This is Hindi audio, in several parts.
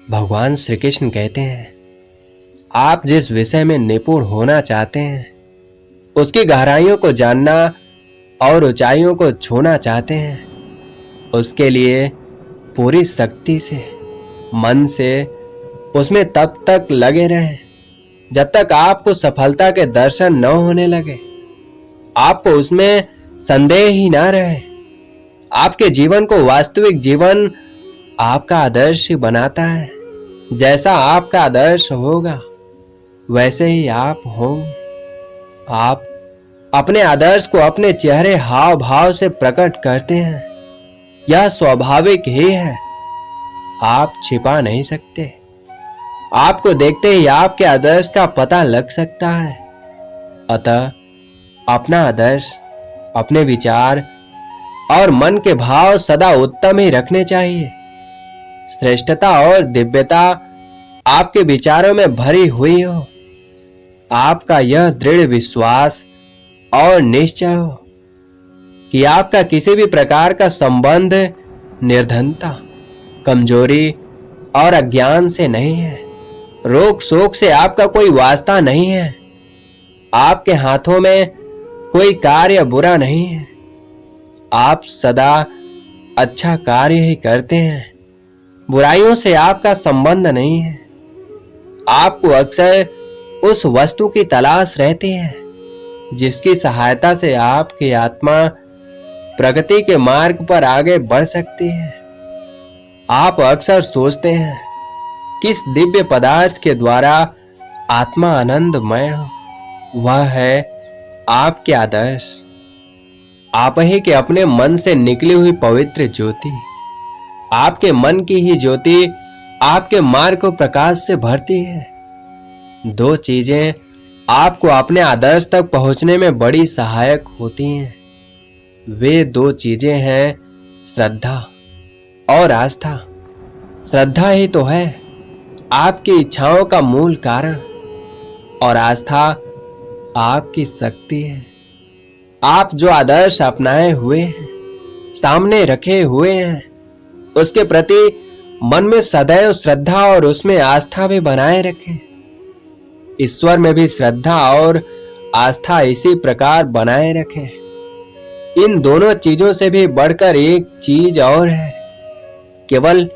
भगवान श्री कृष्ण कहते हैं, आप जिस विषय में निपुण होना चाहते हैं, उसकी गहराइयों को जानना और ऊंचाइयों को छूना चाहते हैं, उसके लिए पूरी शक्ति से, मन से उसमें तब तक लगे रहें जब तक आपको सफलता के दर्शन न होने लगे, आपको उसमें संदेह ही ना रहे। आपके जीवन को वास्तविक जीवन आपका आदर्श ही बनाता है। जैसा आपका आदर्श होगा वैसे ही आप होंगे। आप अपने आदर्श को अपने चेहरे हाव भाव से प्रकट करते हैं। यह स्वाभाविक ही है, आप छिपा नहीं सकते। आपको देखते ही आपके आदर्श का पता लग सकता है। अतः अपना आदर्श, अपने विचार और मन के भाव सदा उत्तम ही रखने चाहिए। श्रेष्ठता और दिव्यता आपके विचारों में भरी हुई हो। आपका यह दृढ़ विश्वास और निश्चय हो कि आपका किसी भी प्रकार का संबंध निर्धनता, कमजोरी और अज्ञान से नहीं है। रोग शोक से आपका कोई वास्ता नहीं है। आपके हाथों में कोई कार्य बुरा नहीं है। आप सदा अच्छा कार्य ही करते हैं। बुराइयों से आपका संबंध नहीं है। आपको अक्सर उस वस्तु की तलाश रहती है जिसकी सहायता से आपकी आत्मा प्रगति के मार्ग पर आगे बढ़ सकती है। आप अक्सर सोचते हैं किस दिव्य पदार्थ के द्वारा आत्मा आनंदमय हो। वह है आपके आदर्श, आप ही के अपने मन से निकली हुई पवित्र ज्योति। आपके मन की ही ज्योति आपके मार्ग को प्रकाश से भरती है। दो चीजें आपको अपने आदर्श तक पहुंचने में बड़ी सहायक होती हैं। वे दो चीजें हैं श्रद्धा और आस्था। श्रद्धा ही तो है आपकी इच्छाओं का मूल कारण और आस्था आपकी शक्ति है। आप जो आदर्श अपनाए हुए हैं, सामने रखे हुए हैं, उसके प्रति मन में सदैव श्रद्धा और उसमें आस्था भी बनाए रखें। ईश्वर में भी श्रद्धा और आस्था इसी प्रकार बनाए रखें। इन दोनों चीजों से भी बढ़कर एक चीज और है। केवल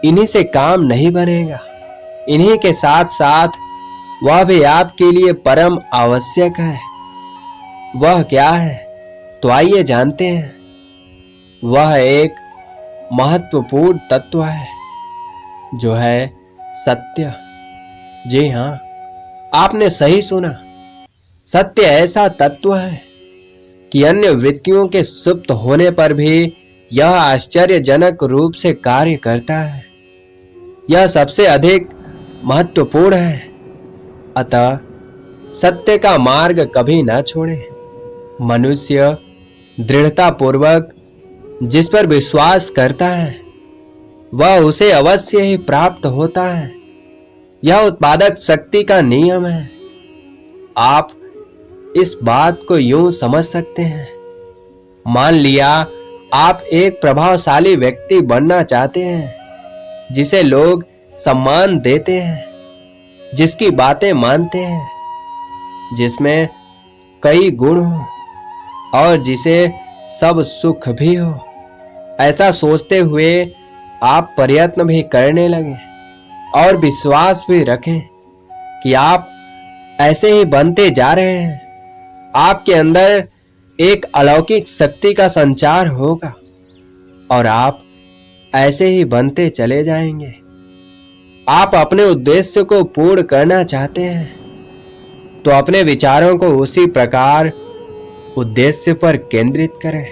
इन्हीं से काम नहीं बनेगा, इन्हीं के साथ साथ वह भी आपके लिए परम आवश्यक है। वह क्या है तो आइए जानते हैं। वह एक महत्वपूर्ण तत्व है जो है सत्य। जी हां, आपने सही सुना। सत्य ऐसा तत्व है कि अन्य वृत्तियों के सुप्त होने पर भी यह आश्चर्यजनक रूप से कार्य करता है। यह सबसे अधिक महत्वपूर्ण है। अतः सत्य का मार्ग कभी ना छोड़े। मनुष्य दृढ़ता पूर्वक जिस पर विश्वास करता है वह उसे अवश्य ही प्राप्त होता है। यह उत्पादक शक्ति का नियम है। आप इस बात को यूं समझ सकते हैं। मान लिया आप एक प्रभावशाली व्यक्ति बनना चाहते हैं जिसे लोग सम्मान देते हैं, जिसकी बातें मानते हैं, जिसमें कई गुण हो और जिसे सब सुख भी हो। ऐसा सोचते हुए आप प्रयत्न भी करने लगे और विश्वास भी रखें कि आप ऐसे ही बनते जा रहे हैं। आपके अंदर एक अलौकिक शक्ति का संचार होगा और आप ऐसे ही बनते चले जाएंगे। आप अपने उद्देश्य को पूर्ण करना चाहते हैं तो अपने विचारों को उसी प्रकार उद्देश्य पर केंद्रित करें।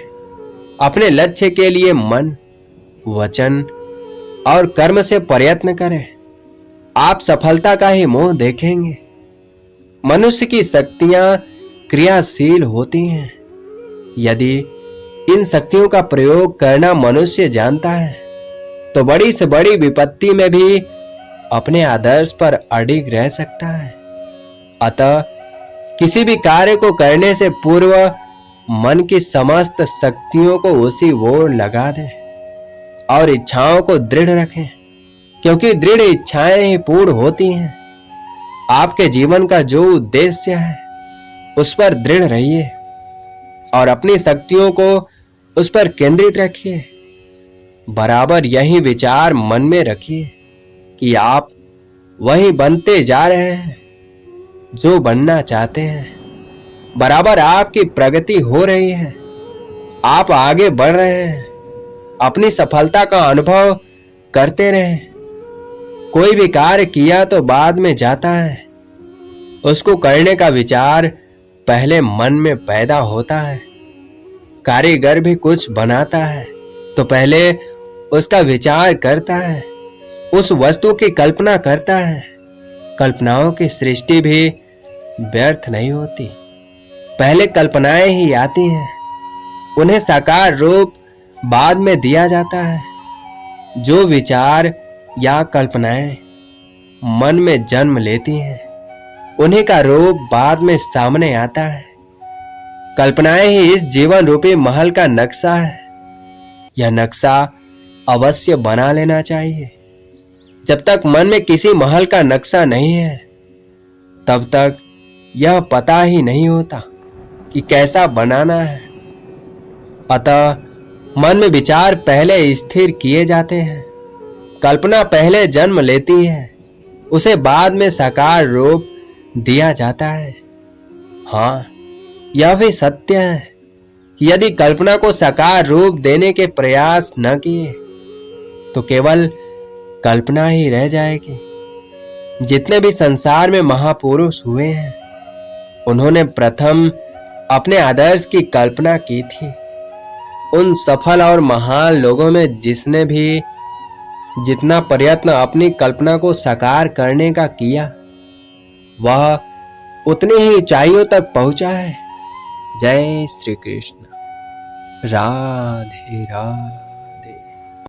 अपने लक्ष्य के लिए मन, वचन और कर्म से प्रयत्न करें। आप सफलता का ही मुंह देखेंगे। मनुष्य की शक्तियां क्रियाशील होती हैं। यदि इन शक्तियों का प्रयोग करना मनुष्य जानता है तो बड़ी से बड़ी विपत्ति में भी अपने आदर्श पर अडिग रह सकता है। अतः किसी भी कार्य को करने से पूर्व मन की समस्त शक्तियों को उसी ओर लगा दें और इच्छाओं को दृढ़ रखें। क्योंकि दृढ़ इच्छाएं ही पूर्ण होती हैं। आपके जीवन का जो उद्देश्य है उस पर दृढ़ रहिए और अपनी शक्तियों को उस पर केंद्रित रखिए। बराबर यही विचार मन में रखिए कि आप वही बनते जा रहे हैं जो बनना चाहते हैं। बराबर आपकी प्रगति हो रही है, आप आगे बढ़ रहे हैं। अपनी सफलता का अनुभव करते रहें। कोई भी कार्य किया तो बाद में जाता है, उसको करने का विचार पहले मन में पैदा होता है। कारीगर भी कुछ बनाता है तो पहले उसका विचार करता है, उस वस्तु की कल्पना करता है। कल्पनाओं की सृष्टि भी व्यर्थ नहीं होती, पहले कल्पनाएं ही आती हैं, उन्हें साकार रूप बाद में दिया जाता है। जो विचार या कल्पनाएं मन में जन्म लेती हैं उन्हीं का रूप बाद में सामने आता है। कल्पनाएं ही इस जीवन रूपी महल का नक्शा है। यह नक्शा अवश्य बना लेना चाहिए। जब तक मन में किसी महल का नक्शा नहीं है तब तक यह पता ही नहीं होता कि कैसा बनाना है। अतः मन में विचार पहले स्थिर किए जाते हैं, कल्पना पहले जन्म लेती है, उसे बाद में साकार रूप दिया जाता है। हाँ, यह भी सत्य है कि यदि कल्पना को साकार रूप देने के प्रयास न किए तो केवल कल्पना ही रह जाएगी। जितने भी संसार में महापुरुष हुए हैं उन्होंने प्रथम अपने आदर्श की कल्पना की थी। उन सफल और महान लोगों में जिसने भी जितना प्रयत्न अपनी कल्पना को साकार करने का किया वह उतनी ही ऊंचाइयों तक पहुंचा है। जय श्री कृष्ण। राधे राधे।